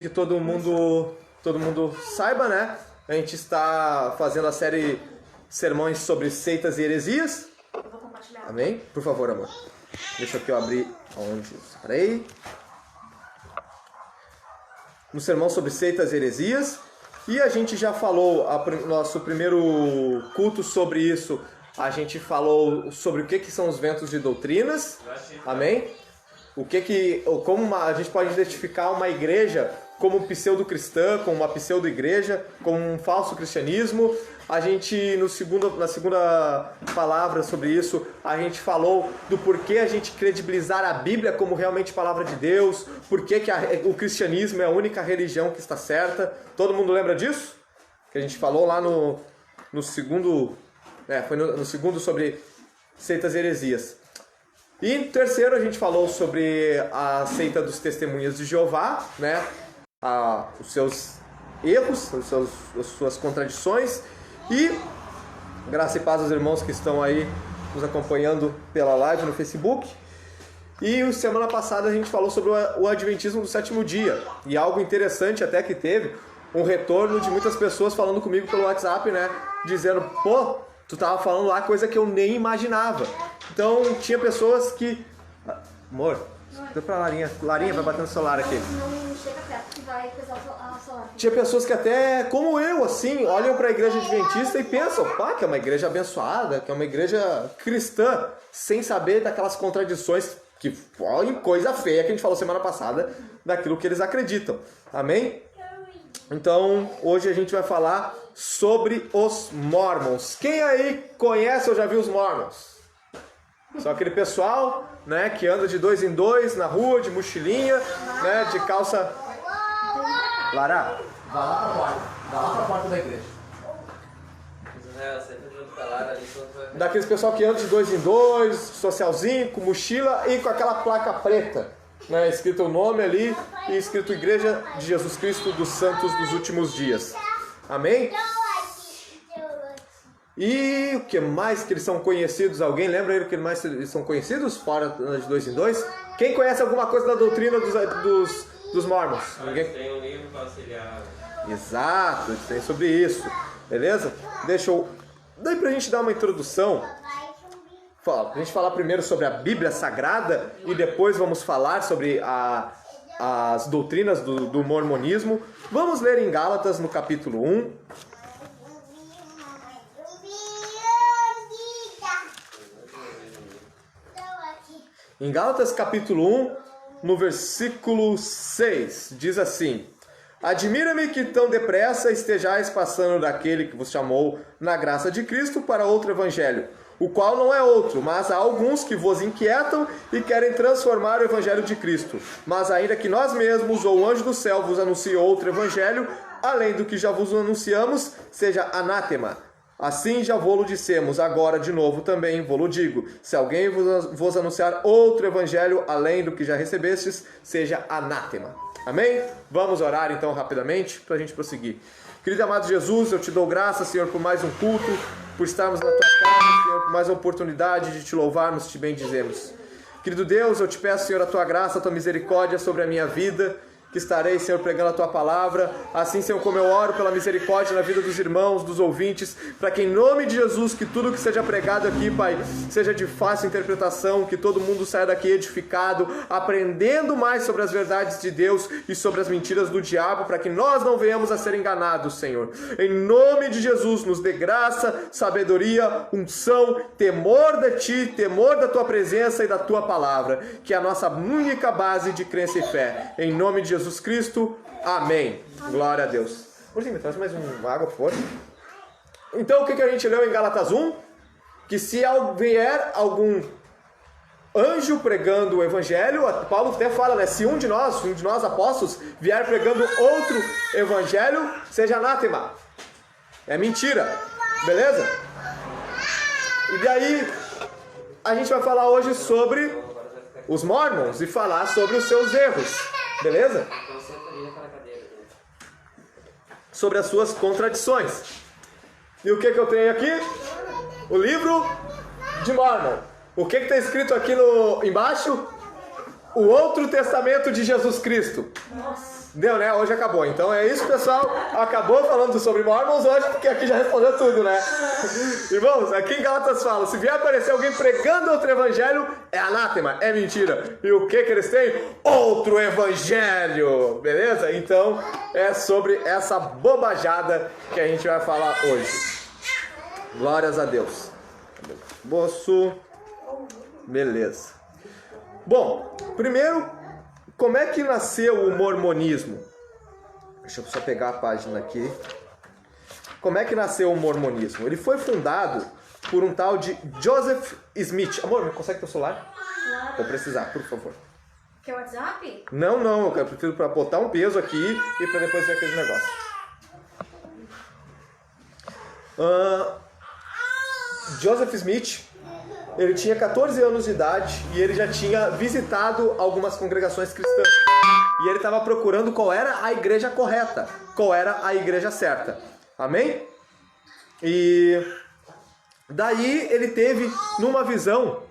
Que todo mundo saiba, né? A gente está fazendo a série Sermões sobre Seitas e Heresias. Eu vou compartilhar. Amém? Por favor, amor. Deixa eu abrir onde eu parei. No sermão sobre Seitas e Heresias. E a gente já falou, nosso primeiro culto sobre isso, a gente falou sobre o que são os ventos de doutrinas. Amém? Como a gente pode identificar uma igreja como pseudo-cristã, como uma pseudo-igreja, como um falso cristianismo. A gente, na segunda palavra sobre isso, a gente falou do porquê a gente credibilizar a Bíblia como realmente palavra de Deus, porquê que o cristianismo é a única religião que está certa. Todo mundo lembra disso? Que a gente falou lá no segundo... foi no segundo sobre seitas e heresias. E em terceiro a gente falou sobre a seita dos testemunhas de Jeová, né? Os seus erros, as suas contradições. E graça e paz aos irmãos que estão aí nos acompanhando pela live no Facebook. E semana passada a gente falou sobre o Adventismo do sétimo dia. E algo interessante até que teve um retorno de muitas pessoas falando comigo pelo WhatsApp, né? Dizendo, pô, tu tava falando lá coisa que eu nem imaginava. Então tinha pessoas que... Amor, deu pra Larinha. Larinha vai bater no celular aqui. Não chega perto que vai pesar a celular. Tinha pessoas que até, como eu, assim, olham para a igreja adventista e pensam, pá, que é uma igreja abençoada, que é uma igreja cristã, sem saber daquelas contradições, que foi coisa feia que a gente falou semana passada, daquilo que eles acreditam. Amém? Então, hoje a gente vai falar sobre os Mormons. Quem aí conhece ou já viu os Mormons? Só aquele pessoal, né, que anda de 2 em 2 na rua, de mochilinha, né, de calça... Lara, vai lá pra porta da igreja. Daqueles pessoal que anda de 2 em 2, socialzinho, com mochila e com aquela placa preta, né, escrito o nome ali e escrito Igreja de Jesus Cristo dos Santos dos Últimos Dias. Amém? E o que mais que eles são conhecidos? Alguém lembra aí o que mais eles são conhecidos fora de 2 em 2? Quem conhece alguma coisa da doutrina dos Mormons? Ninguém? Tem um livro para auxiliar. Exato, tem sobre isso. Beleza? Daí pra gente dar uma introdução, pra gente falar primeiro sobre a Bíblia Sagrada e depois vamos falar sobre as doutrinas do mormonismo. Vamos ler em Gálatas no capítulo 1. Em Gálatas capítulo 1, no versículo 6, diz assim: Admira-me que tão depressa estejais passando daquele que vos chamou na graça de Cristo para outro evangelho, o qual não é outro, mas há alguns que vos inquietam e querem transformar o evangelho de Cristo. Mas ainda que nós mesmos ou o anjo do céu vos anuncie outro evangelho, além do que já vos anunciamos, seja anátema. Assim já vô-lo dissemos, agora de novo também vô-lo digo. Se alguém vos anunciar outro evangelho além do que já recebestes, seja anátema. Amém? Vamos orar então rapidamente para a gente prosseguir. Querido amado Jesus, eu te dou graça, Senhor, por mais um culto, por estarmos na tua casa, Senhor, por mais uma oportunidade de te louvarmos, te bendizemos. Querido Deus, eu te peço, Senhor, a tua graça, a tua misericórdia sobre a minha vida, que estarei, Senhor, pregando a tua palavra. Assim, Senhor, como eu oro pela misericórdia na vida dos irmãos, dos ouvintes, para que em nome de Jesus, que tudo que seja pregado aqui, Pai, seja de fácil interpretação, que todo mundo saia daqui edificado, aprendendo mais sobre as verdades de Deus e sobre as mentiras do diabo, para que nós não venhamos a ser enganados, Senhor. Em nome de Jesus, nos dê graça, sabedoria, unção, temor de Ti, temor da Tua presença e da Tua palavra, que é a nossa única base de crença e fé. Em nome de Jesus Cristo, amém. Glória a Deus. Hoje me traz mais uma água, por favor. Então, o que a gente leu em Gálatas 1? Que se vier algum anjo pregando o evangelho, Paulo até fala, né? Se um de nós apóstolos, vier pregando outro evangelho, seja anátema. É mentira. Beleza? E daí, a gente vai falar hoje sobre os Mormons e falar sobre os seus erros. Beleza? Sobre as suas contradições. E o que eu tenho aqui? O livro de Mormon. O que está escrito aqui embaixo? o outro testamento de Jesus Cristo. Nossa. Deu, né? Hoje acabou. Então é isso, pessoal. Acabou falando sobre Mormons hoje, porque aqui já respondeu tudo, né? Irmãos, aqui em Gálatas fala, se vier aparecer alguém pregando outro evangelho, é anátema, é mentira. E o que eles têm? Outro evangelho. Beleza? Então é sobre essa bobajada que a gente vai falar hoje. Glórias a Deus. Moço. Beleza. Bom, primeiro, como é que nasceu o mormonismo? Deixa eu só pegar a página aqui. Como é que nasceu o mormonismo? Ele foi fundado por um tal de Joseph Smith. Amor, consegue teu celular? Claro. Vou precisar, por favor. Quer WhatsApp? Não, eu preciso para botar um peso aqui e para depois ver aquele negócio. Joseph Smith, ele tinha 14 anos de idade e ele já tinha visitado algumas congregações cristãs. E ele estava procurando qual era a igreja correta, qual era a igreja certa. Amém? E daí ele teve numa visão,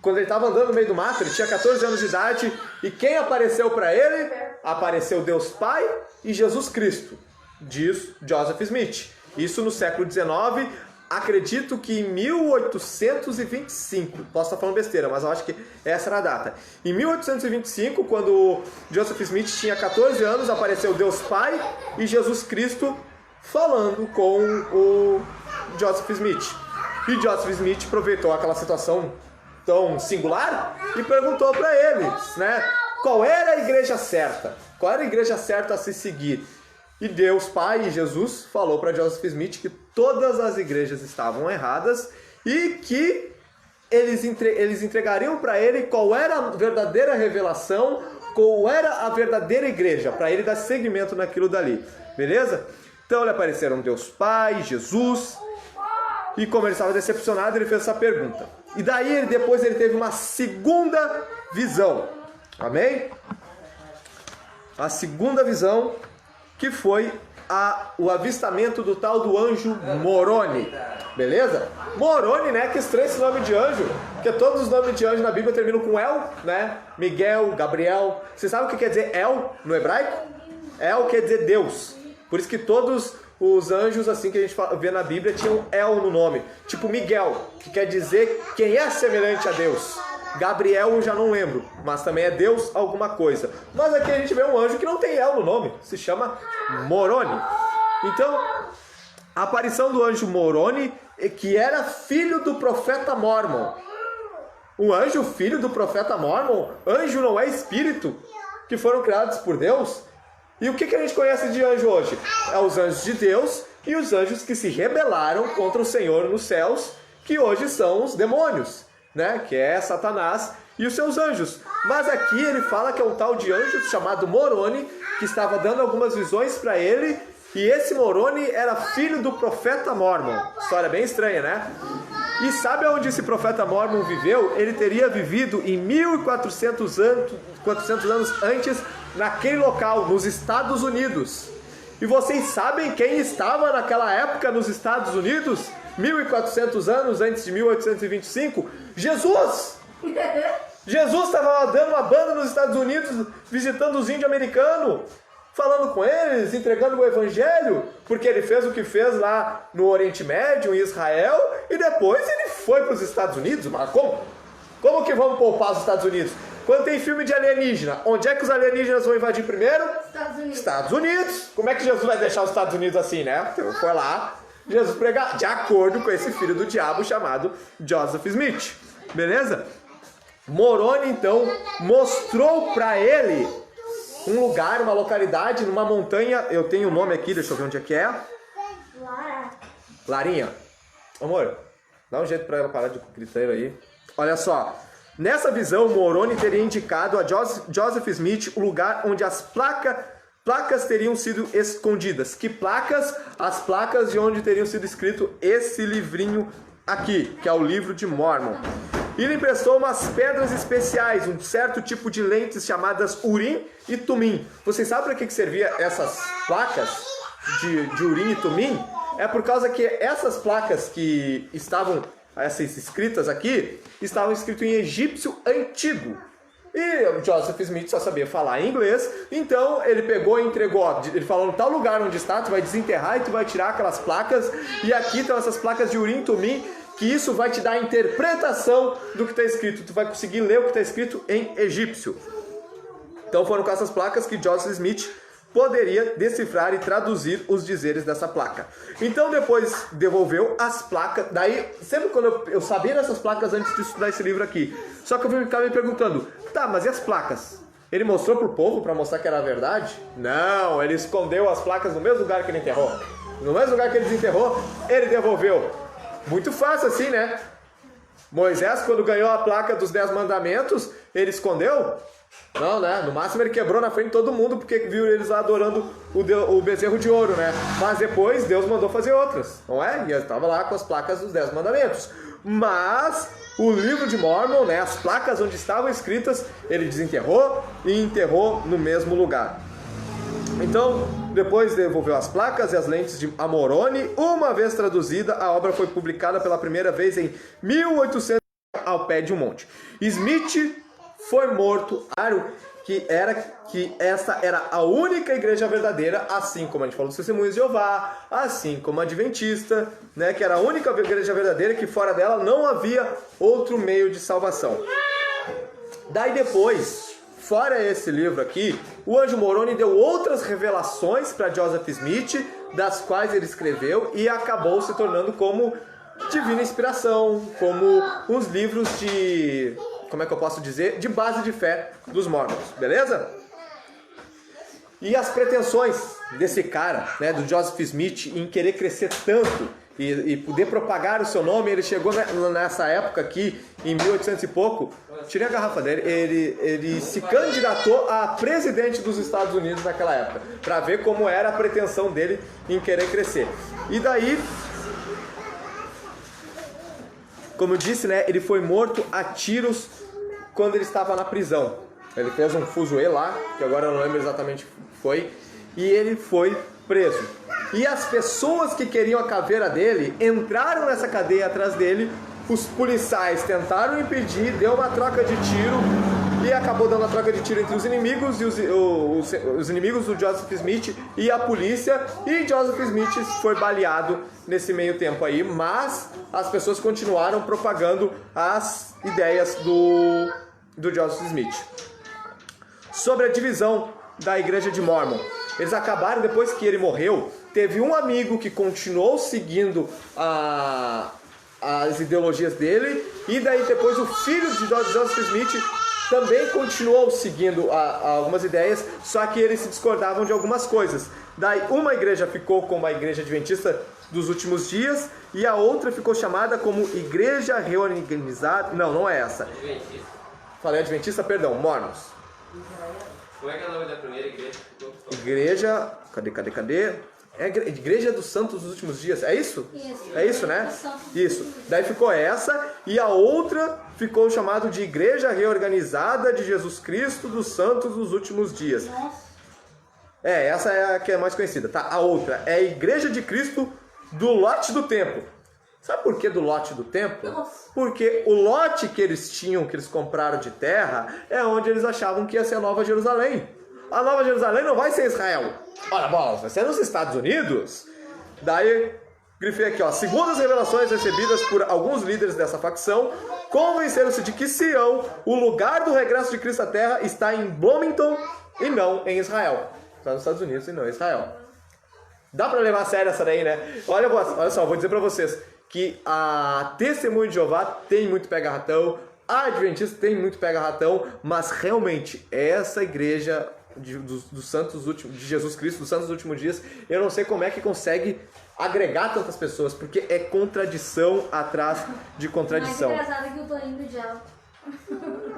quando ele estava andando no meio do mato, ele tinha 14 anos de idade, e quem apareceu para ele? Apareceu Deus Pai e Jesus Cristo, diz Joseph Smith. Isso no século XIX, acredito que em 1825, posso estar falando besteira, mas eu acho que essa era a data. Em 1825, quando Joseph Smith tinha 14 anos, apareceu Deus Pai e Jesus Cristo falando com o Joseph Smith. E Joseph Smith aproveitou aquela situação tão singular e perguntou para eles, né, qual era a igreja certa, qual era a igreja certa a se seguir. E Deus Pai e Jesus falou para Joseph Smith que todas as igrejas estavam erradas e que eles entregariam para ele qual era a verdadeira revelação, qual era a verdadeira igreja, para ele dar seguimento naquilo dali. Beleza? Então lhe apareceram Deus Pai, Jesus, e como ele estava decepcionado, ele fez essa pergunta. E daí depois ele teve uma segunda visão. Amém? A segunda visão, que foi o avistamento do tal do anjo Moroni. Beleza? Moroni, né? Que estranho esse nome de anjo, porque todos os nomes de anjo na Bíblia terminam com El, né? Miguel, Gabriel. Você sabe o que quer dizer El no hebraico? El quer dizer Deus. Por isso que todos os anjos assim que a gente vê na Bíblia tinham El no nome. Tipo Miguel, que quer dizer quem é semelhante a Deus. Gabriel eu já não lembro, mas também é Deus alguma coisa. Mas aqui a gente vê um anjo que não tem El no nome, se chama Moroni. Então, a aparição do anjo Moroni, que era filho do profeta Mormon. O anjo filho do profeta Mormon, anjo não é espírito, que foram criados por Deus. E o que a gente conhece de anjo hoje? É os anjos de Deus e os anjos que se rebelaram contra o Senhor nos céus, que hoje são os demônios, né? Que é Satanás e os seus anjos. Mas aqui ele fala que é um tal de anjo chamado Moroni, que estava dando algumas visões para ele, e esse Moroni era filho do profeta Mormon. História bem estranha, né? E sabe onde esse profeta Mormon viveu? Ele teria vivido em 1400 anos antes, naquele local, nos Estados Unidos. E vocês sabem quem estava naquela época nos Estados Unidos? 1400 anos antes de 1825? Jesus! Jesus estava dando uma banda nos Estados Unidos, visitando os índios americanos, falando com eles, entregando o evangelho, porque ele fez o que fez lá no Oriente Médio, em Israel, e depois ele foi para os Estados Unidos. Mas como? Como que vamos poupar os Estados Unidos? Quando tem filme de alienígena, onde é que os alienígenas vão invadir primeiro? Estados Unidos. Estados Unidos. Como é que Jesus vai deixar os Estados Unidos assim, né? Então foi lá, Jesus pregar, de acordo com esse filho do diabo chamado Joseph Smith. Beleza? Moroni, então, mostrou para ele um lugar, uma localidade, numa montanha. Eu tenho o nome aqui, deixa eu ver onde é que é. Lara. Larinha. Amor, dá um jeito para ela parar de gritar aí. Olha só. Nessa visão, Moroni teria indicado a Joseph Smith o lugar onde as placas teriam sido escondidas. Que placas? As placas de onde teriam sido escrito esse livrinho aqui, que é o livro de Mormon. Ele emprestou umas pedras especiais, um certo tipo de lentes chamadas Urim e Tumim. Vocês sabem para que servia essas placas de Urim e Tumim? É por causa que essas placas que estavam, essas escritas aqui, estavam escritas em egípcio antigo. E o Joseph Smith só sabia falar inglês, então ele pegou e entregou, ó, ele falou, no tal lugar onde está, tu vai desenterrar e tu vai tirar aquelas placas, e aqui estão essas placas de Urim e Tumim, que isso vai te dar a interpretação do que está escrito, tu vai conseguir ler o que está escrito em egípcio. Então foram com essas placas que Joseph Smith poderia decifrar e traduzir os dizeres dessa placa. Então depois devolveu as placas, daí sempre quando eu sabia dessas placas antes de estudar esse livro aqui, só que eu ficava me perguntando, tá, mas e as placas? Ele mostrou pro povo para mostrar que era verdade? Não, ele escondeu as placas no mesmo lugar que ele enterrou. No mesmo lugar que ele desenterrou, ele devolveu. Muito fácil assim, né? Moisés, quando ganhou a placa dos 10 mandamentos, ele escondeu? Não, né? No máximo ele quebrou na frente de todo mundo porque viu eles lá adorando o bezerro de ouro, né? Mas depois Deus mandou fazer outras, não é? E ele estava lá com as placas dos 10 mandamentos. Mas o livro de Mórmon, né? As placas onde estavam escritas, ele desenterrou e enterrou no mesmo lugar. Então, depois devolveu as placas e as lentes de Amorone. Uma vez traduzida, a obra foi publicada pela primeira vez em 1800 ao pé de um monte. Smith foi morto, que essa era a única igreja verdadeira, assim como a gente falou dos Testemunhos de Jeová, assim como a Adventista, né, que era a única igreja verdadeira, que fora dela não havia outro meio de salvação. Daí depois, fora esse livro aqui, o Anjo Moroni deu outras revelações para Joseph Smith, das quais ele escreveu e acabou se tornando como divina inspiração, como uns livros de, como é que eu posso dizer, de base de fé dos mormons, beleza? E as pretensões desse cara, né, do Joseph Smith, em querer crescer tanto e poder propagar o seu nome, ele chegou nessa época aqui, em 1800 e pouco, tirei a garrafa dele, ele se candidatou a presidente dos Estados Unidos naquela época, para ver como era a pretensão dele em querer crescer. E daí, como eu disse, né, ele foi morto a tiros quando ele estava na prisão. Ele fez um fuzuê lá, que agora eu não lembro exatamente o que foi, e ele foi preso. E as pessoas que queriam a caveira dele entraram nessa cadeia atrás dele, os policiais tentaram impedir, deu uma troca de tiro e acabou dando a troca de tiro entre os inimigos e os inimigos do Joseph Smith e a polícia, e Joseph Smith foi baleado nesse meio tempo aí, mas as pessoas continuaram propagando as ideias do Joseph Smith. Sobre a divisão da igreja de Mórmon, eles acabaram, depois que ele morreu, teve um amigo que continuou seguindo as ideologias dele, e daí depois o filho de Joseph Smith também continuou seguindo algumas ideias, só que eles se discordavam de algumas coisas. Daí uma igreja ficou como a igreja adventista dos últimos dias, e a outra ficou chamada como Igreja Reorganizada. Não é essa. Adventista. Falei adventista, perdão, Mormons. Como é que é o nome da primeira igreja? Igreja, cadê? É a Igreja dos Santos dos Últimos Dias, é isso? Isso. É isso, né? Isso. Daí ficou essa, e a outra ficou chamada de Igreja Reorganizada de Jesus Cristo dos Santos dos Últimos Dias. Nossa. Essa é a que é mais conhecida, tá? A outra é a Igreja de Cristo do Lote do Templo. Sabe por que do lote do templo? Nossa. Porque o lote que eles tinham, que eles compraram de terra, é onde eles achavam que ia ser a Nova Jerusalém. A Nova Jerusalém não vai ser Israel. Ora, bola, vai ser nos Estados Unidos. Daí, grifei aqui, ó. Segundo as revelações recebidas por alguns líderes dessa facção, convenceram-se de que Sião, o lugar do regresso de Cristo à Terra, está em Bloomington e não em Israel. Está nos Estados Unidos e não em Israel. Dá pra levar a sério essa daí, né? Olha só, vou dizer pra vocês que a Testemunho de Jeová tem muito pega-ratão, a Adventista tem muito pega-ratão, mas realmente essa igreja dos santos últimos, de Jesus Cristo, dos santos dos últimos dias, eu não sei como é que consegue agregar tantas pessoas, porque é contradição atrás de contradição. Mais engraçado que o Toninho do Diabo.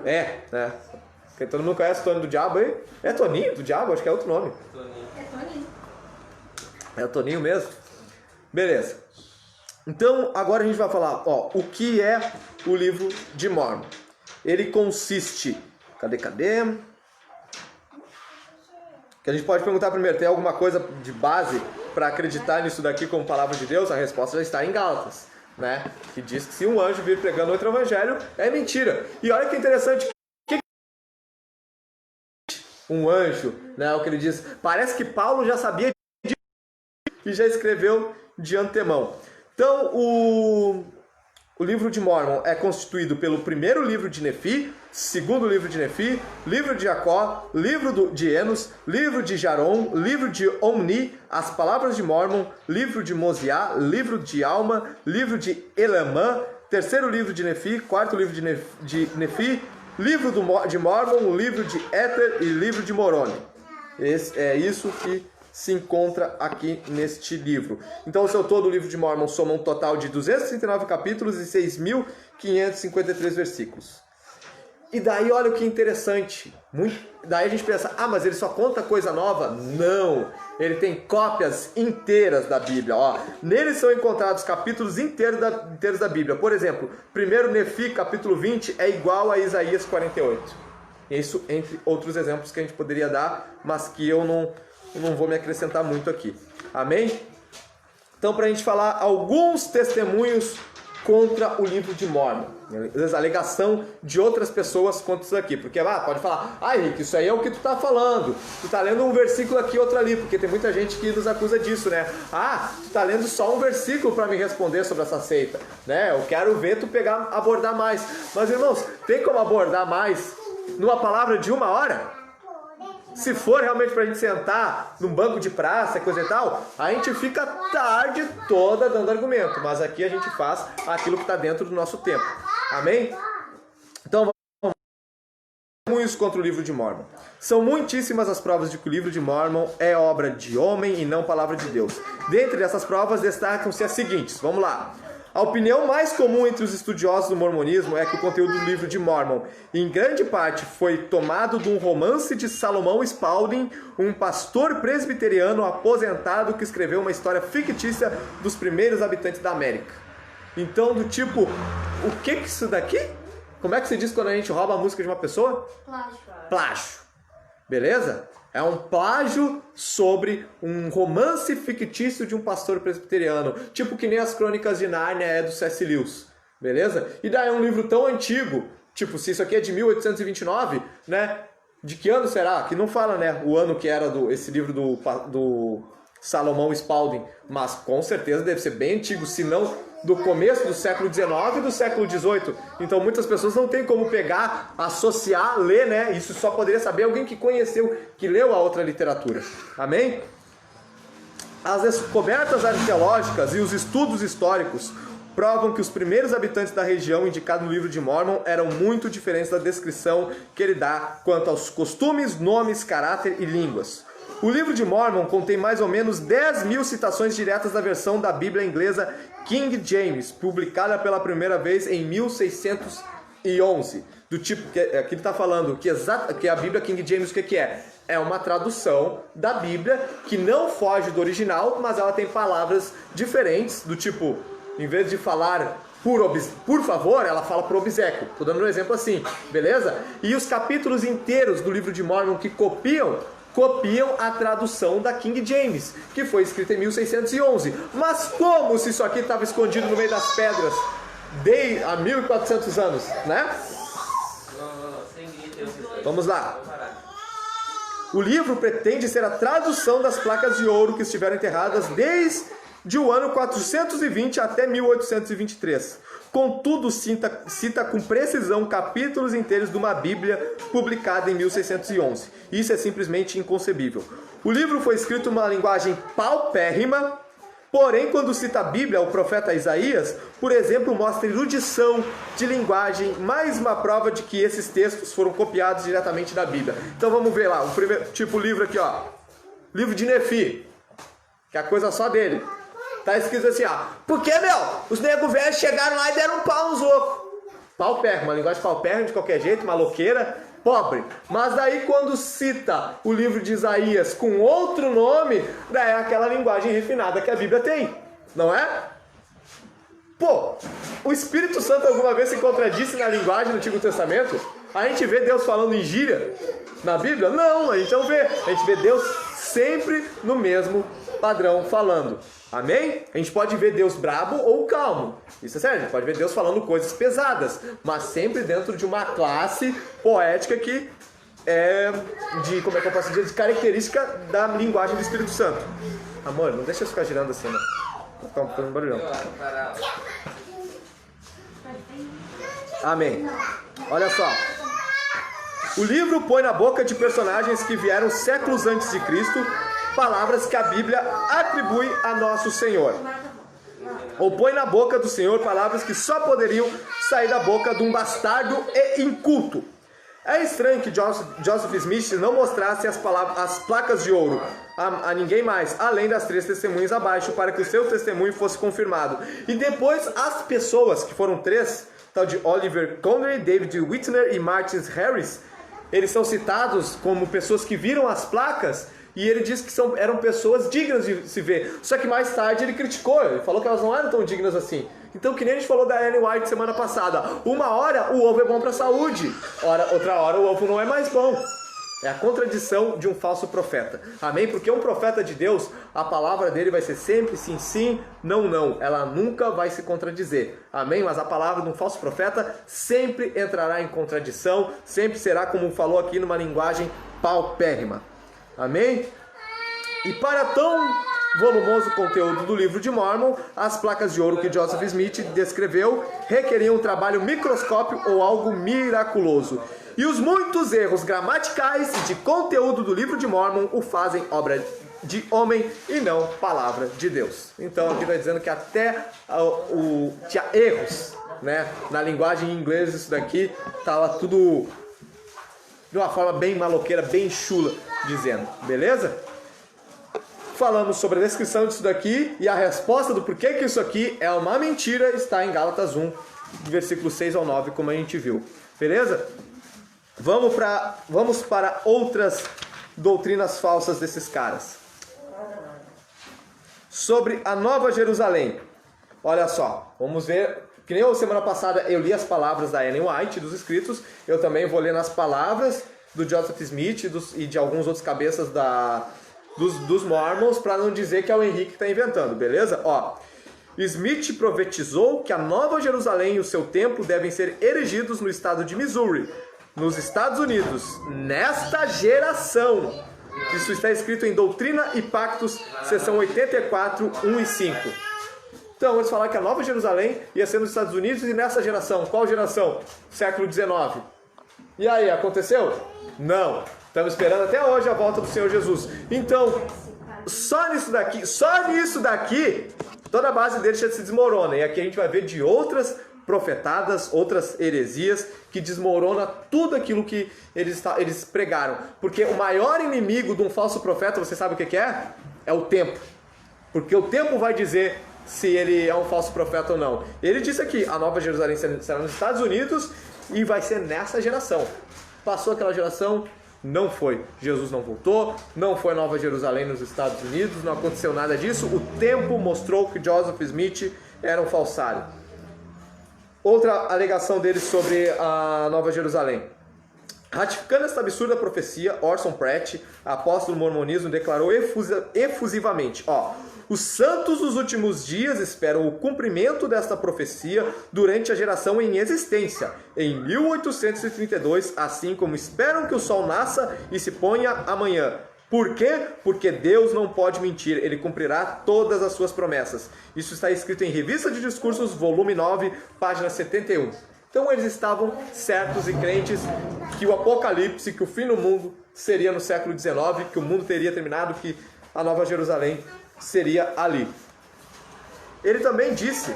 Né? Porque todo mundo conhece o Toninho do Diabo aí? É Toninho do Diabo? Acho que é outro nome. É Toninho. É o Toninho mesmo? Beleza. Então, agora a gente vai falar, ó, o que é o livro de Mórmon. Ele consiste... Cadê? Que a gente pode perguntar primeiro, tem alguma coisa de base para acreditar nisso daqui como palavra de Deus? A resposta já está em Gálatas, né? Que diz que se um anjo vir pregando outro evangelho, é mentira. E olha que interessante... um anjo, né? O que ele diz, parece que Paulo já sabia e já escreveu de antemão. Então, o livro de Mórmon é constituído pelo primeiro livro de Nefi, segundo livro de Nefi, livro de Jacó, livro de Enos, livro de Jarom, livro de Omni, as palavras de Mórmon, livro de Mosiá, livro de Alma, livro de Elamã, terceiro livro de Nefi, quarto livro de Nefi, livro de Mórmon, livro de Éter e livro de Moroni. É isso que se encontra aqui neste livro. Então, o seu todo, o livro de Mórmon soma um total de 239 capítulos e 6.553 versículos. E daí, olha o que interessante. Daí a gente pensa, mas ele só conta coisa nova? Não! Ele tem cópias inteiras da Bíblia. Nele são encontrados capítulos inteiros da Bíblia. Por exemplo, 1 Nefi, capítulo 20, é igual a Isaías 48. Isso entre outros exemplos que a gente poderia dar, mas que eu não vou me acrescentar muito aqui. Amém? Então, para a gente falar alguns testemunhos contra o livro de Mórmon. A alegação de outras pessoas contra isso aqui. Porque pode falar, Henrique, isso aí é o que tu está falando. Tu está lendo um versículo aqui, outro ali. Porque tem muita gente que nos acusa disso, né? Tu está lendo só um versículo para me responder sobre essa seita. Né? Eu quero ver tu abordar mais. Mas, irmãos, tem como abordar mais numa palavra de 1 hora? Se for realmente pra gente sentar num banco de praça, coisa e tal, a gente fica a tarde toda dando argumento. Mas aqui a gente faz aquilo que está dentro do nosso tempo. Amém? Então, vamos isso contra o livro de Mórmon. São muitíssimas as provas de que o livro de Mórmon é obra de homem e não palavra de Deus. Dentre essas provas destacam-se as seguintes. Vamos lá. A opinião mais comum entre os estudiosos do mormonismo é que o conteúdo do livro de Mórmon, em grande parte, foi tomado de um romance de Salomão Spalding, um pastor presbiteriano aposentado que escreveu uma história fictícia dos primeiros habitantes da América. Então, do tipo, o que é isso daqui? Como é que se diz quando a gente rouba a música de uma pessoa? Plágio. Beleza? É um plágio sobre um romance fictício de um pastor presbiteriano. Tipo que nem as Crônicas de Nárnia do C.S. Lewis. Beleza? E daí é um livro tão antigo. Tipo, se isso aqui é de 1829, né? De que ano será? Que não fala, né? O ano que era esse livro do Salomão Spalding. Mas com certeza deve ser bem antigo, se não do começo do século XIX e do século XVIII. Então muitas pessoas não tem como pegar, associar, ler, né? Isso só poderia saber alguém que conheceu, que leu a outra literatura. Amém? As descobertas arqueológicas e os estudos históricos provam que os primeiros habitantes da região indicada no livro de Mórmon eram muito diferentes da descrição que ele dá quanto aos costumes, nomes, caráter e línguas. O livro de Mórmon contém mais ou menos 10.000 citações diretas da versão da Bíblia inglesa King James, publicada pela primeira vez em 1611. Do tipo, que aqui ele está falando que a Bíblia King James, o que é? É uma tradução da Bíblia que não foge do original, mas ela tem palavras diferentes, do tipo, em vez de falar por favor, ela fala por obséquio. Estou dando um exemplo assim, beleza? E os capítulos inteiros do livro de Mórmon que copiam a tradução da King James, que foi escrita em 1611. Mas como se isso aqui estava escondido no meio das pedras há 1400 anos, né? Vamos lá. O livro pretende ser a tradução das placas de ouro que estiveram enterradas desde o ano 420 até 1823. Contudo, cita com precisão capítulos inteiros de uma Bíblia publicada em 1611. Isso é simplesmente inconcebível. O livro foi escrito em uma linguagem paupérrima, porém, quando cita a Bíblia, o profeta Isaías, por exemplo, mostra erudição de linguagem, mais uma prova de que esses textos foram copiados diretamente da Bíblia. Então vamos ver lá, o primeiro tipo livro aqui, livro de Nefi, que é a coisa só dele. Tá escrito assim, porque, os negros velhos chegaram lá e deram um pau nos loucos. Paupérrimo, uma linguagem paupérrima de qualquer jeito, maloqueira, pobre. Mas daí quando cita o livro de Isaías com outro nome, daí é aquela linguagem refinada que a Bíblia tem, não é? O Espírito Santo alguma vez se contradisse na linguagem do Antigo Testamento? A gente vê Deus falando em gíria na Bíblia? Não, a gente não vê. A gente vê Deus sempre no mesmo padrão falando. Amém? A gente pode ver Deus brabo ou calmo. Isso é sério, a gente pode ver Deus falando coisas pesadas, mas sempre dentro de uma classe poética que como é que eu posso dizer, de característica da linguagem do Espírito Santo. Amor, não deixa eu ficar girando assim, não. Vou ficar fazendo barulhão. Amém. Olha só. O livro põe na boca de personagens que vieram séculos antes de Cristo palavras que a Bíblia atribui a nosso Senhor. Ou põe na boca do Senhor palavras que só poderiam sair da boca de um bastardo e inculto. É estranho que Joseph Smith não mostrasse as placas de ouro a ninguém mais, além das 3 testemunhas abaixo, para que o seu testemunho fosse confirmado. E depois as pessoas, que foram 3, tal de Oliver Connery, David Whitner e Martin Harris, eles são citados como pessoas que viram as placas, e ele diz que eram pessoas dignas de se ver. Só que mais tarde ele criticou, ele falou que elas não eram tão dignas assim. Então, que nem a gente falou da Ellen White semana passada, uma hora o ovo é bom para a saúde, outra hora o ovo não é mais bom. É a contradição de um falso profeta. Amém? Porque um profeta de Deus, a palavra dele vai ser sempre sim, sim, não, não. Ela nunca vai se contradizer. Amém? Mas a palavra de um falso profeta sempre entrará em contradição, sempre será, como falou aqui, numa linguagem paupérrima. Amém? E para tão volumoso conteúdo do livro de Mormon, as placas de ouro que Joseph Smith descreveu requeriam um trabalho microscópio ou algo miraculoso. E os muitos erros gramaticais e de conteúdo do livro de Mormon o fazem obra de homem e não palavra de Deus. Então aqui está dizendo que até tinha erros, né? Na linguagem em inglês isso daqui estava tudo de uma forma bem maloqueira, bem chula, dizendo. Beleza? Falamos sobre a descrição disso daqui e a resposta do porquê que isso aqui é uma mentira está em Gálatas 1, versículo 6 ao 9, como a gente viu. Beleza? Vamos para outras doutrinas falsas desses caras. Sobre a Nova Jerusalém. Olha só, vamos ver. Que nem eu, semana passada eu li as palavras da Ellen White, dos escritos. Eu também vou ler nas palavras do Joseph Smith e de alguns outros cabeças dos Mormons, para não dizer que é o Henrique que está inventando, beleza? Ó, Smith profetizou que a Nova Jerusalém e o seu templo devem ser erigidos no estado de Missouri, nos Estados Unidos, nesta geração. Isso está escrito em Doutrina e Pactos, seção 84, 1 e 5. Então, eles falaram que a Nova Jerusalém ia ser nos Estados Unidos e nessa geração. Qual geração? Século XIX. E aí, aconteceu? Não. Estamos esperando até hoje a volta do Senhor Jesus. Então, só nisso daqui, toda a base deles já se desmorona. E aqui a gente vai ver de outras profetadas, outras heresias, que desmorona tudo aquilo que eles pregaram. Porque o maior inimigo de um falso profeta, você sabe o que é? É o tempo. Porque o tempo vai dizer se ele é um falso profeta ou não. Ele disse aqui, a Nova Jerusalém será nos Estados Unidos e vai ser nessa geração. Passou aquela geração, não foi. Jesus não voltou, não foi a Nova Jerusalém nos Estados Unidos, não aconteceu nada disso. O tempo mostrou que Joseph Smith era um falsário. Outra alegação deles sobre a Nova Jerusalém. Ratificando esta absurda profecia, Orson Pratt, apóstolo do mormonismo, declarou efusivamente, os santos dos últimos dias esperam o cumprimento desta profecia durante a geração em existência, em 1832, assim como esperam que o sol nasça e se ponha amanhã. Por quê? Porque Deus não pode mentir, Ele cumprirá todas as suas promessas. Isso está escrito em Revista de Discursos, volume 9, página 71. Então eles estavam certos e crentes que o Apocalipse, que o fim do mundo seria no século XIX, que o mundo teria terminado, que a Nova Jerusalém seria ali. Ele também disse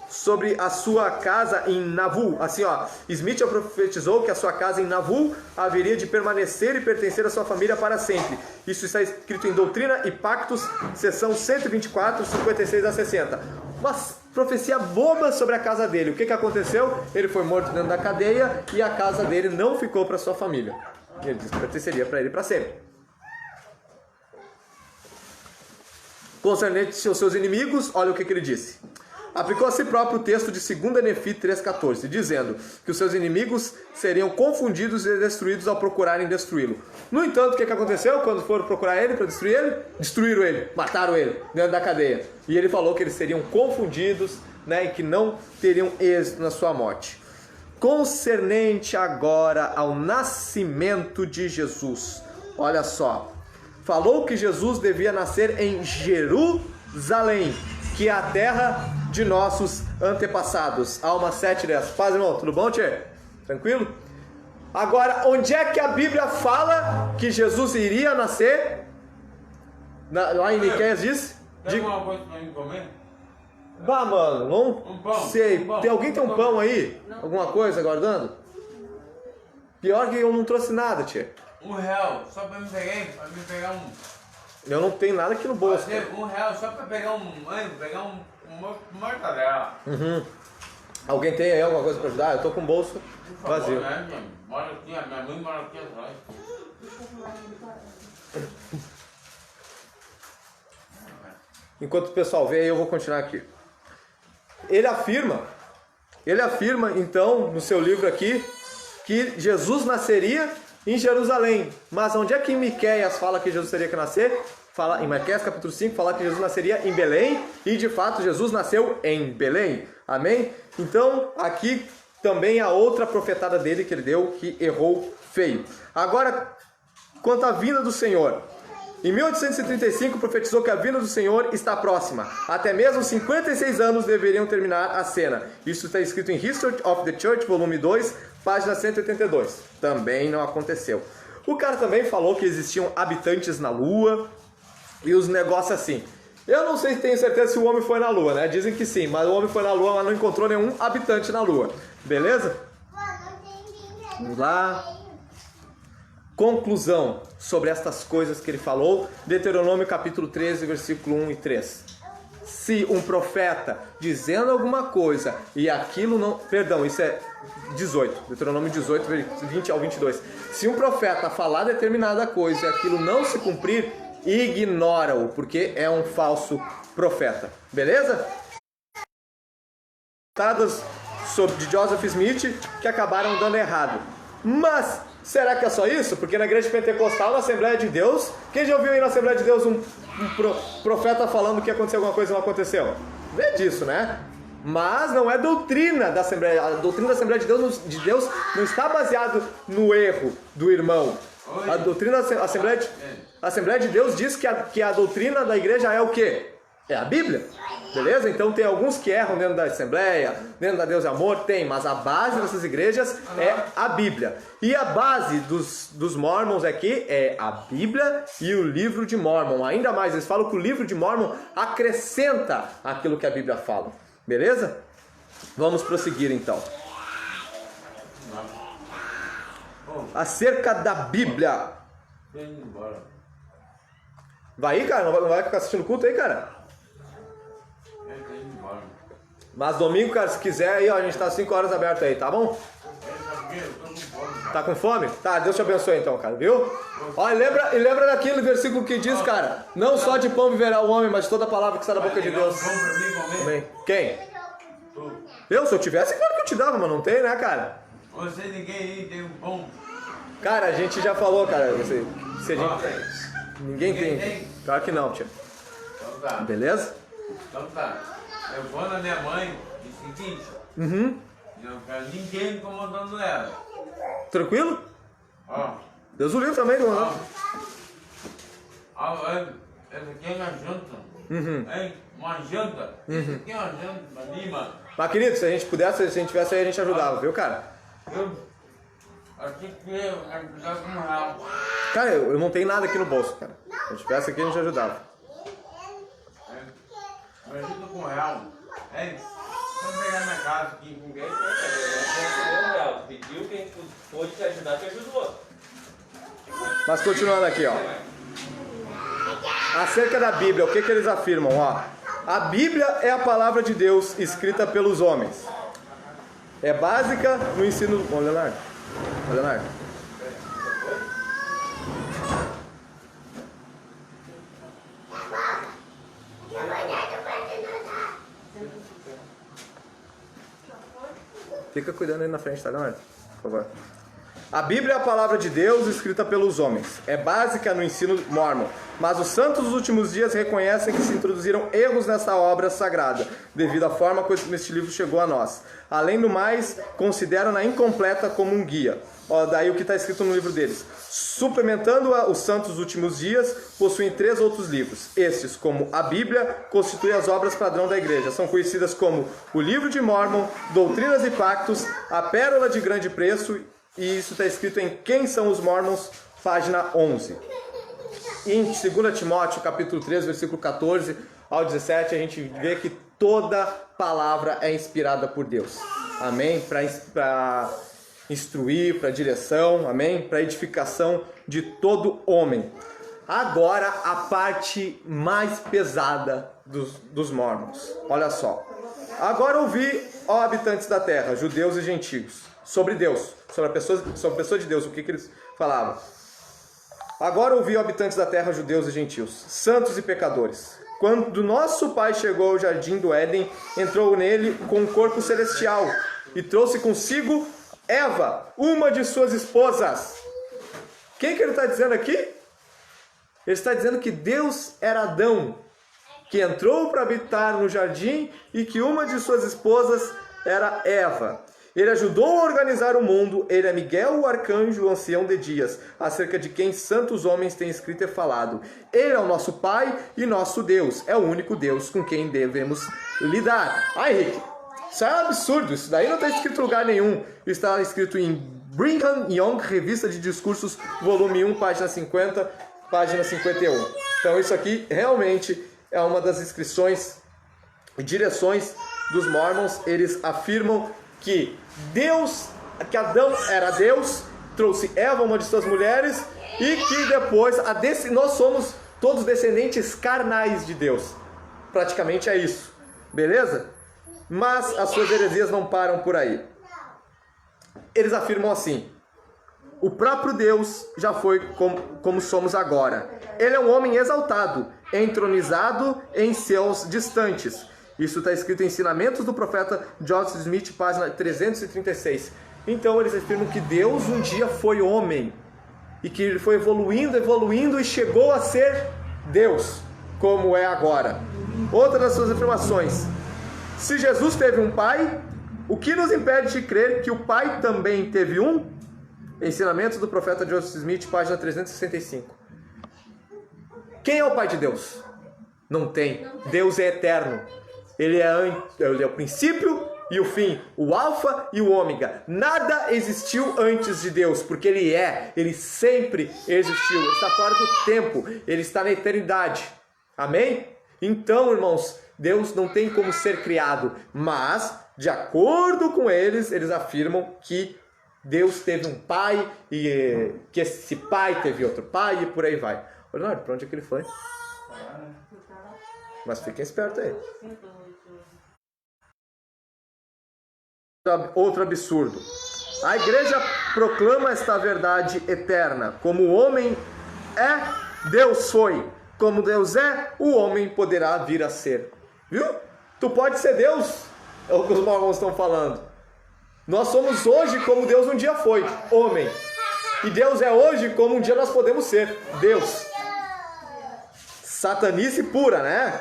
sobre a sua casa em Nauvoo, assim Smith profetizou que a sua casa em Nauvoo haveria de permanecer e pertencer à sua família para sempre. Isso está escrito em Doutrina e Pactos, seção 124, 56 a 60. Uma profecia boba sobre a casa dele. O que aconteceu? Ele foi morto dentro da cadeia e a casa dele não ficou para sua família. Ele disse que pertenceria para ele para sempre. Concernente aos seus inimigos, olha o que ele disse. Aplicou a si próprio o texto de 2 Nefi 3,14, dizendo que os seus inimigos seriam confundidos e destruídos ao procurarem destruí-lo. No entanto, o que aconteceu quando foram procurar ele para destruir ele? Destruíram ele, mataram ele dentro da cadeia. E ele falou que eles seriam confundidos, e que não teriam êxito na sua morte. concernente agora ao nascimento de Jesus. Olha só, falou que Jesus devia nascer em Jerusalém, que é a terra de nossos antepassados. Alma 7:10. Paz, irmão, tudo bom, tchê? Tranquilo? Agora, onde é que a Bíblia fala que Jesus iria nascer? Lá em Miqueias diz? Tem alguma coisa pra mim comer? Bah, mano, não Um pão. sei. Um pão. Alguém tem um pão aí? Alguma coisa guardando? Pior que eu não trouxe nada, tia. R$1, só pra me pegar um. Eu não tenho nada aqui no bolso. Fazer R$1 só pra pegar um mortadela. Uhum. Alguém tem aí alguma coisa pra ajudar? Eu tô com o bolso Por favor, vazio. né, gente? Mora aqui, a minha mãe mora aqui atrás. Enquanto o pessoal vê aí, eu vou continuar aqui. Ele afirma então, no seu livro aqui, que Jesus nasceria em Jerusalém. Mas onde é que em Miqueias fala que Jesus teria que nascer? Fala, em Miqueias capítulo 5, fala que Jesus nasceria em Belém, e de fato Jesus nasceu em Belém. Amém? Então, aqui também a outra profetada dele que ele deu, que errou feio. Agora, quanto à vinda do Senhor. Em 1835, profetizou que a vinda do Senhor está próxima. Até mesmo 56 anos deveriam terminar a cena. Isso está escrito em History of the Church, volume 2, página 182. Também não aconteceu. O cara também falou que existiam habitantes na Lua e os negócios assim. Eu não sei se tenho certeza se o homem foi na Lua, né? Dizem que sim, mas o homem foi na Lua, mas não encontrou nenhum habitante na Lua. Beleza? Vamos lá. Conclusão sobre estas coisas que ele falou, Deuteronômio capítulo 13, versículo 1 e 3. Se um profeta dizendo alguma coisa e aquilo não... Perdão, isso é 18, Deuteronômio 18, 20 ao 22. Se um profeta falar determinada coisa e aquilo não se cumprir, ignora-o, porque é um falso profeta. Beleza? De Joseph Smith que acabaram dando errado. Mas... será que é só isso? Porque na igreja pentecostal, na Assembleia de Deus, quem já ouviu aí na Assembleia de Deus um profeta falando que ia acontecer alguma coisa e não aconteceu? Vê disso, né? Mas não é doutrina da Assembleia. A doutrina da Assembleia de Deus não está baseada no erro do irmão. A doutrina da Assembleia de Deus diz que a doutrina da igreja é o quê? É a Bíblia. Beleza? Então tem alguns que erram dentro da Assembleia, dentro da Deus e Amor, tem, mas a base dessas igrejas é a Bíblia. E a base dos Mormons aqui é a Bíblia e o livro de Mormon. Ainda mais, eles falam que o livro de Mormon acrescenta aquilo que a Bíblia fala. Beleza? Vamos prosseguir então. Acerca da Bíblia. Vai aí, cara? Não vai ficar assistindo culto aí, cara? Mas domingo, cara, se quiser aí, ó, a gente tá 5 horas aberto aí, tá bom? Tá com fome? Tá, Deus te abençoe então, cara, viu? Ó, e lembra daquele versículo que diz, cara, não só de pão viverá o homem, mas de toda palavra que está da boca de Deus. Amém. Quem? Eu, se eu tivesse, claro que eu te dava, mas não tem, né, cara? Você, ninguém aí tem um pão. Cara, a gente já falou, cara, se a gente... Ninguém tem. Claro que não, tia. Então tá. Beleza? Então tá. Eu vou na minha mãe e o seguinte. Uhum. Não quero ninguém incomodando ela. Tranquilo? Ó. Deus o livre também, não é? Essa aqui é uma janta. Uhum. Hein? Uma janta. Isso aqui é uma janta pra mim, mano. Mas, querido, se a gente pudesse, se a gente tivesse aí, a gente ajudava, viu, cara? Aqui que eu ajudar com R$1. Cara, eu não tenho nada aqui no bolso, cara. Se a gente tivesse aqui, a gente ajudava. Me ajuda com R$1. Hein? Vamos pegar minha casa aqui. Ninguém tem R$1. Pediu, quem pôde te ajudar, te ajudou. Mas continuando aqui, ó. Acerca da Bíblia, o que eles afirmam, ó? A Bíblia é a palavra de Deus escrita pelos homens. É básica no ensino... Ô, Leonardo. Ô, Leonardo. Fica cuidando aí na frente, tá, Leonardo? Por favor. A Bíblia é a palavra de Deus escrita pelos homens. É básica no ensino mórmon. Mas os santos dos últimos dias reconhecem que se introduziram erros nessa obra sagrada, devido à forma como este livro chegou a nós. Além do mais, consideram-na incompleta como um guia. Ó, daí o que está escrito no livro deles. Suplementando os santos dos últimos dias, possuem 3 outros livros. Estes, como a Bíblia, constituem as obras padrão da igreja. São conhecidas como o Livro de Mórmon, Doutrinas e Pactos, a Pérola de Grande Preço, e isso está escrito em Quem são os Mórmons, página 11. E em 2 Timóteo, capítulo 3, versículo 14 ao 17, a gente vê que toda palavra é inspirada por Deus. Amém? Para instruir, para direção, amém? Para edificação de todo homem. Agora, a parte mais pesada dos Mórmons. Olha só. Agora ouvi, ó habitantes da terra, judeus e gentios, sobre Deus, sobre a pessoa de Deus, o que eles falavam. Agora ouvi, ó habitantes da terra, judeus e gentios, santos e pecadores. Quando nosso pai chegou ao jardim do Éden, entrou nele com um corpo celestial e trouxe consigo Eva, uma de suas esposas. Quem que ele está dizendo aqui? Ele está dizendo que Deus era Adão, que entrou para habitar no jardim e que uma de suas esposas era Eva. Ele ajudou a organizar o mundo. Ele é Miguel, o arcanjo, o ancião de dias, acerca de quem santos homens têm escrito e falado. Ele é o nosso Pai e nosso Deus. É o único Deus com quem devemos lidar. Ah, Henrique, isso é um absurdo. Isso daí não está escrito em lugar nenhum. Está escrito em Brigham Young, Revista de Discursos, volume 1, página 50, página 51. Então isso aqui realmente é uma das inscrições e direções dos Mormons. Eles afirmam que Adão era Deus, trouxe Eva, uma de suas mulheres, e que depois nós somos todos descendentes carnais de Deus. Praticamente é isso, beleza? Mas as suas heresias não param por aí. Eles afirmam assim: o próprio Deus já foi como somos agora. Ele é um homem exaltado, entronizado em céus distantes. Isso está escrito em Ensinamentos do Profeta Joseph Smith, página 336. Então eles afirmam que Deus um dia foi homem e que ele foi evoluindo e chegou a ser Deus, como é agora. Outra das suas afirmações: se Jesus teve um pai, o que nos impede de crer que o pai também teve um? Ensinamentos do Profeta Joseph Smith, página 365. Quem é o pai de Deus? Não tem. Deus é eterno. Ele é o princípio e o fim, o alfa e o ômega. Nada existiu antes de Deus, porque ele sempre existiu. Ele está fora do tempo, ele está na eternidade. Amém? Então, irmãos, Deus não tem como ser criado, mas, de acordo com eles afirmam que Deus teve um pai e que esse pai teve outro pai e por aí vai. Leonardo, para onde é que ele foi? Mas fiquem espertos aí. Outro absurdo. A igreja proclama esta verdade eterna. Como o homem é, Deus foi. Como Deus é, o homem poderá vir a ser. Viu? Tu pode ser Deus, é o que os mormons estão falando. Nós somos hoje como Deus um dia foi, homem. E Deus é hoje como um dia nós podemos ser, Deus. Satanice pura, né?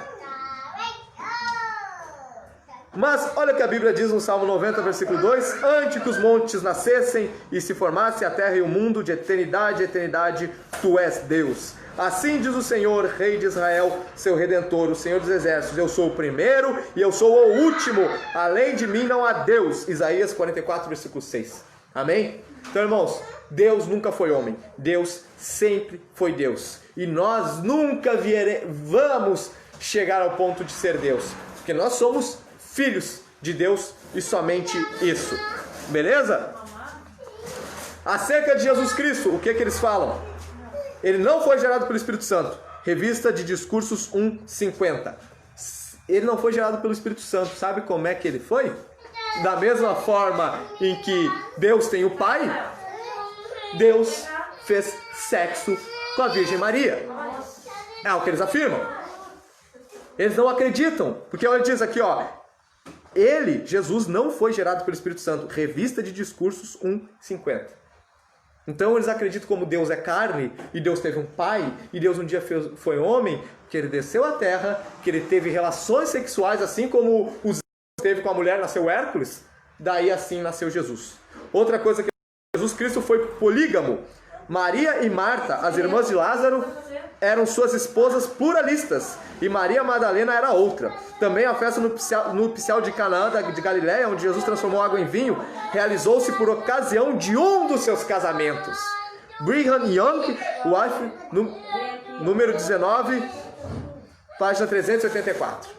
Mas olha o que a Bíblia diz no Salmo 90, versículo 2: antes que os montes nascessem e se formasse a terra e o mundo, de eternidade a eternidade, tu és Deus. Assim diz o Senhor, Rei de Israel, seu Redentor, o Senhor dos Exércitos: eu sou o primeiro e eu sou o último, além de mim não há Deus. Isaías 44, versículo 6. Amém? Então, irmãos, Deus nunca foi homem, Deus sempre foi Deus. E nós nunca vamos chegar ao ponto de ser Deus, porque nós somos filhos de Deus e somente isso. Beleza? Acerca de Jesus Cristo, o que eles falam? Ele não foi gerado pelo Espírito Santo. Revista de Discursos 1:50. Ele não foi gerado pelo Espírito Santo. Sabe como é que ele foi? Da mesma forma em que Deus tem o Pai, Deus fez sexo com a Virgem Maria. É o que eles afirmam. Eles não acreditam. Porque olha, diz aqui, ó: Jesus, não foi gerado pelo Espírito Santo. Revista de Discursos 1:50. Então eles acreditam como Deus é carne, e Deus teve um pai, e Deus um dia foi homem, que ele desceu à terra, que ele teve relações sexuais, assim como os teve com a mulher, nasceu Hércules, daí assim nasceu Jesus. Outra coisa que Jesus Cristo foi polígamo. Maria e Marta, as irmãs de Lázaro, eram suas esposas pluralistas, e Maria Madalena era outra. Também a festa nupcial de Canaã de Galiléia, onde Jesus transformou água em vinho, realizou-se por ocasião de um dos seus casamentos. Brigham Young, Wife, número 19, página 384.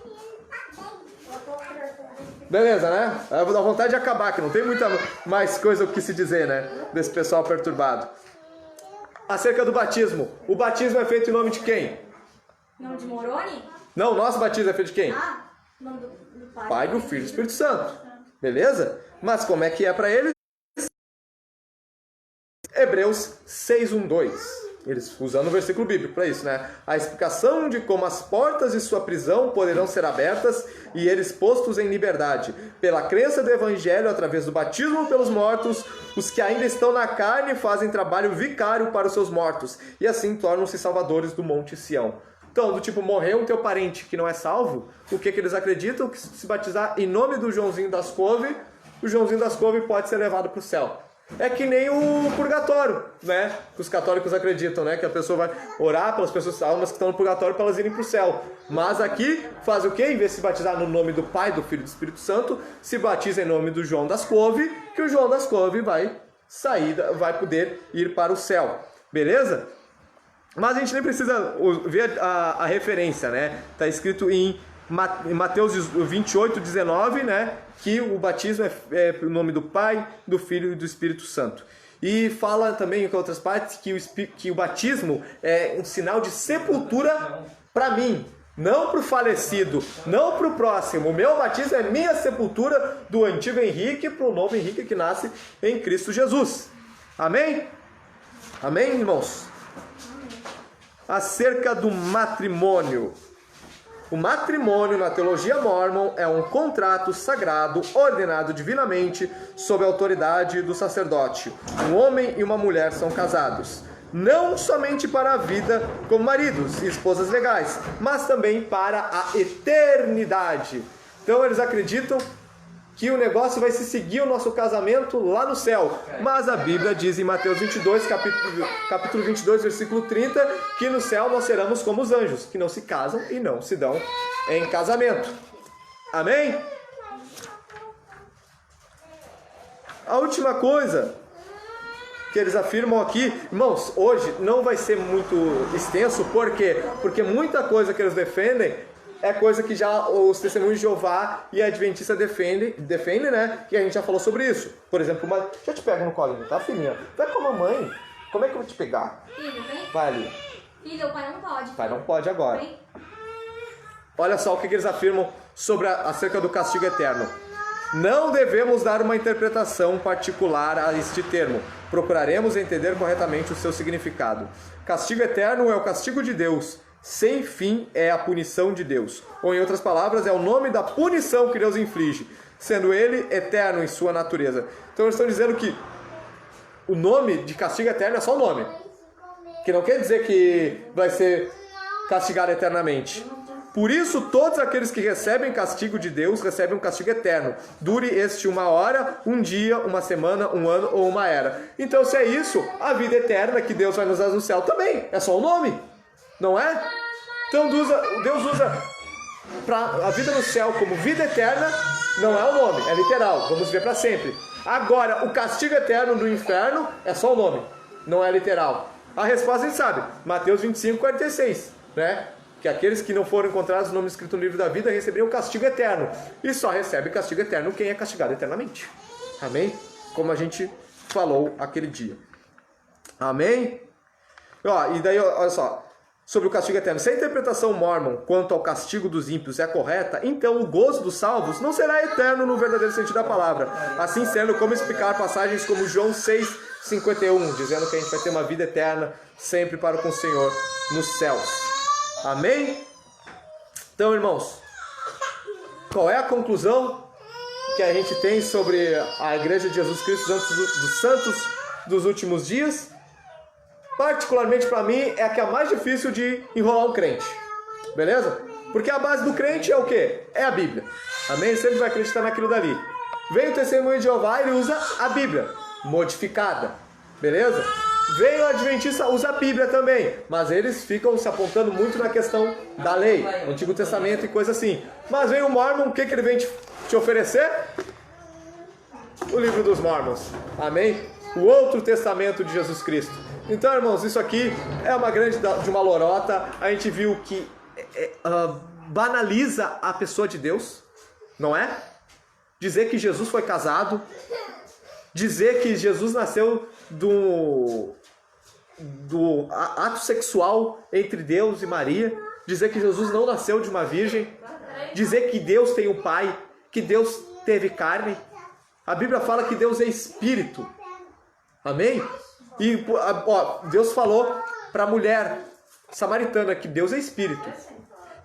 Beleza, né? Eu vou dar vontade de acabar, que não tem muita mais coisa o que se dizer, né? Desse pessoal perturbado. Acerca do batismo. O batismo é feito em nome de quem? Nome de Moroni? Não, o nosso batismo é feito de quem? Nome do Pai. Pai, do Filho e do Espírito Santo. Beleza? Mas como é que é para eles? Hebreus 6:1-2. Eles usando o versículo bíblico para isso, né? A explicação de como as portas de sua prisão poderão ser abertas e eles postos em liberdade. Pela crença do evangelho, através do batismo pelos mortos, os que ainda estão na carne fazem trabalho vicário para os seus mortos, e assim tornam-se salvadores do Monte Sião. Então, do tipo, morreu um teu parente que não é salvo, o que eles acreditam? Que se batizar em nome do Joãozinho das Couve, o Joãozinho das Couve pode ser levado para o céu. É que nem o purgatório, né? Que os católicos acreditam, né? Que a pessoa vai orar pelas pessoas, almas que estão no purgatório, para elas irem para o céu. Mas aqui faz o quê? Em vez de se batizar no nome do Pai, do Filho e do Espírito Santo, se batiza em nome do João das Couve, que o João das Couve vai poder ir para o céu. Beleza? Mas a gente nem precisa ver a referência, né? Está escrito em Mateus 28:19, né? Que o batismo é o nome do Pai, do Filho e do Espírito Santo. E fala também em outras partes que o batismo é um sinal de sepultura para mim, não para o falecido, não para o próximo. O meu batismo é minha sepultura do antigo Henrique para o novo Henrique que nasce em Cristo Jesus. Amém? Amém, irmãos? Acerca do matrimônio. O matrimônio na teologia mórmon é um contrato sagrado ordenado divinamente sob a autoridade do sacerdote. Um homem e uma mulher são casados, não somente para a vida como maridos e esposas legais, mas também para a eternidade. Então eles acreditam que o negócio vai se seguir o nosso casamento lá no céu. Mas a Bíblia diz em Mateus 22, capítulo 22, versículo 30, que no céu nós seremos como os anjos, que não se casam e não se dão em casamento. Amém? A última coisa que eles afirmam aqui, irmãos, hoje não vai ser muito extenso, por quê? Porque muita coisa que eles defendem é coisa que já os testemunhos de Jeová e a Adventista defendem, né? Que a gente já falou sobre isso. Por exemplo, deixa eu te pegar no colinho, tá, filhinha? Vai com a mamãe. Como é que eu vou te pegar? Filho, vem. Vai ali. Filho, o pai não pode. O pai não pode agora. Vem. Olha só o que eles afirmam acerca do castigo eterno. Não devemos dar uma interpretação particular a este termo. Procuraremos entender corretamente o seu significado. Castigo eterno é o castigo de Deus. Sem fim é a punição de Deus. Ou em outras palavras, é o nome da punição que Deus inflige, sendo ele eterno em sua natureza. Então eles estão dizendo que o nome de castigo eterno é só o nome. Que não quer dizer que vai ser castigado eternamente. Por isso, todos aqueles que recebem castigo de Deus recebem um castigo eterno. Dure este uma hora, um dia, uma semana, um ano ou uma era. Então, se é isso, a vida eterna que Deus vai nos dar no céu também. É só o nome. Não é? Então Deus usa a vida no céu como vida eterna, não é o nome, é literal, vamos ver para sempre. Agora, o castigo eterno do inferno é só o nome, não é literal. A resposta a gente sabe, Mateus 25:46, né? Que aqueles que não foram encontrados o nome escrito no livro da vida receberiam castigo eterno. E só recebe castigo eterno quem é castigado eternamente. Amém? Como a gente falou aquele dia. Amém? E daí, olha só. Sobre o castigo eterno. Se a interpretação mórmon quanto ao castigo dos ímpios é correta, então o gozo dos salvos não será eterno no verdadeiro sentido da palavra. Assim sendo, como explicar passagens como João 6:51, dizendo que a gente vai ter uma vida eterna sempre para com o Senhor nos céus. Amém? Então, irmãos, qual é a conclusão que a gente tem sobre a Igreja de Jesus Cristo dos Santos dos últimos dias, particularmente para mim, é a que é a mais difícil de enrolar um crente. Beleza? Porque a base do crente é o quê? É a Bíblia. Amém? Ele sempre vai acreditar naquilo dali. Veio o testemunho de Jeová, ele usa a Bíblia modificada. Beleza? Veio o Adventista, usa a Bíblia também. Mas eles ficam se apontando muito na questão da lei, Antigo Testamento e coisa assim. Mas veio o Mormon, o que ele vem te oferecer? O livro dos Mormons. Amém? O outro testamento de Jesus Cristo. Então, irmãos, isso aqui é uma grande de uma lorota. A gente viu que banaliza a pessoa de Deus, não é? Dizer que Jesus foi casado, dizer que Jesus nasceu do ato sexual entre Deus e Maria, dizer que Jesus não nasceu de uma virgem, dizer que Deus tem um pai, que Deus teve carne. A Bíblia fala que Deus é espírito. Amém? E Deus falou para a mulher samaritana que Deus é espírito.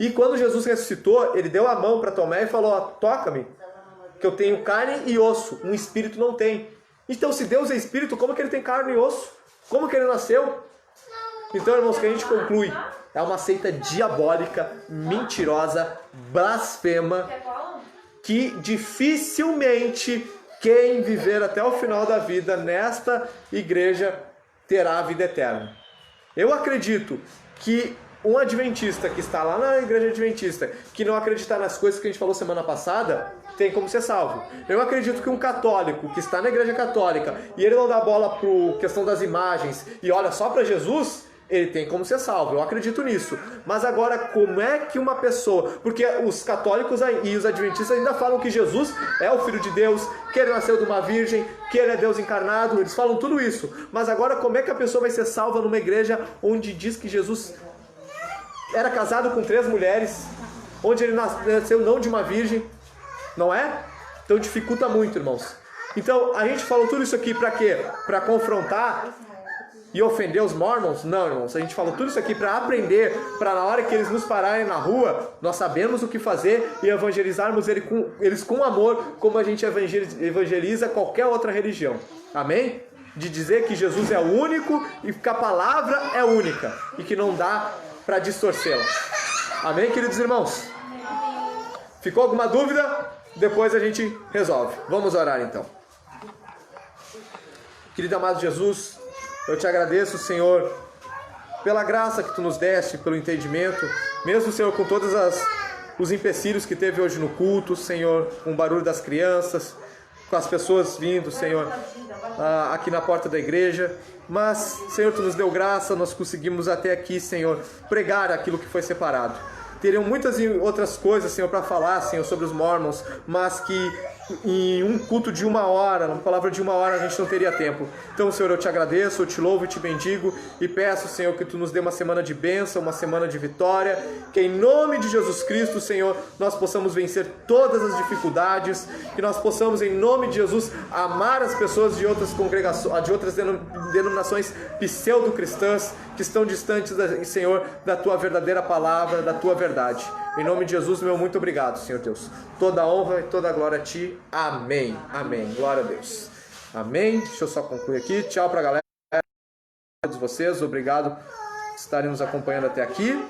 E quando Jesus ressuscitou, ele deu a mão para Tomé e falou: toca-me, que eu tenho carne e osso, um espírito não tem. Então, se Deus é espírito, como que ele tem carne e osso? Como que ele nasceu? Então, irmãos, que a gente conclui, é uma seita diabólica, mentirosa, blasfema, que dificilmente quem viver até o final da vida nesta igreja terá a vida eterna. Eu acredito que um adventista que está lá na igreja adventista, que não acreditar nas coisas que a gente falou semana passada, tem como ser salvo. Eu acredito que um católico que está na igreja católica e ele não dá bola para questão das imagens e olha só para Jesus, ele tem como ser salvo. Eu acredito nisso. Mas agora, como é que uma pessoa... Porque os católicos e os adventistas ainda falam que Jesus é o Filho de Deus, que ele nasceu de uma virgem, que ele é Deus encarnado. Eles falam tudo isso. Mas agora, como é que a pessoa vai ser salva numa igreja onde diz que Jesus era casado com 3 mulheres, onde ele nasceu não de uma virgem? Não é? Então dificulta muito, irmãos. Então, a gente falou tudo isso aqui para quê? Para confrontar e ofender os Mormons? Não, irmãos. A gente falou tudo isso aqui para aprender, para na hora que eles nos pararem na rua, nós sabemos o que fazer e evangelizarmos eles com amor, como a gente evangeliza qualquer outra religião. Amém? De dizer que Jesus é o único e que a palavra é única e que não dá para distorcê-la. Amém, queridos irmãos? Ficou alguma dúvida? Depois a gente resolve. Vamos orar então. Querido amado Jesus, eu te agradeço, Senhor, pela graça que tu nos deste, pelo entendimento, mesmo, Senhor, com todos os empecilhos que teve hoje no culto, Senhor, com o barulho das crianças, com as pessoas vindo, Senhor, aqui na porta da igreja. Mas, Senhor, tu nos deu graça, nós conseguimos até aqui, Senhor, pregar aquilo que foi separado. Teriam muitas outras coisas, Senhor, para falar, Senhor, sobre os Mormons, mas que em um culto de 1 hora, uma palavra de 1 hora, a gente não teria tempo. Então, Senhor, eu te agradeço, eu te louvo e te bendigo e peço, Senhor, que tu nos dê uma semana de bênção, uma semana de vitória, que em nome de Jesus Cristo, Senhor, nós possamos vencer todas as dificuldades, que nós possamos, em nome de Jesus, amar as pessoas de outras congregações, de outras denominações pseudo-cristãs, que estão distantes, Senhor, da tua verdadeira palavra, da tua verdade. Em nome de Jesus, meu muito obrigado, Senhor Deus. Toda a honra e toda a glória a ti. Amém. Amém. Glória a Deus. Amém. Deixa eu só concluir aqui. Tchau pra galera. Todos vocês. Obrigado por estarem nos acompanhando até aqui.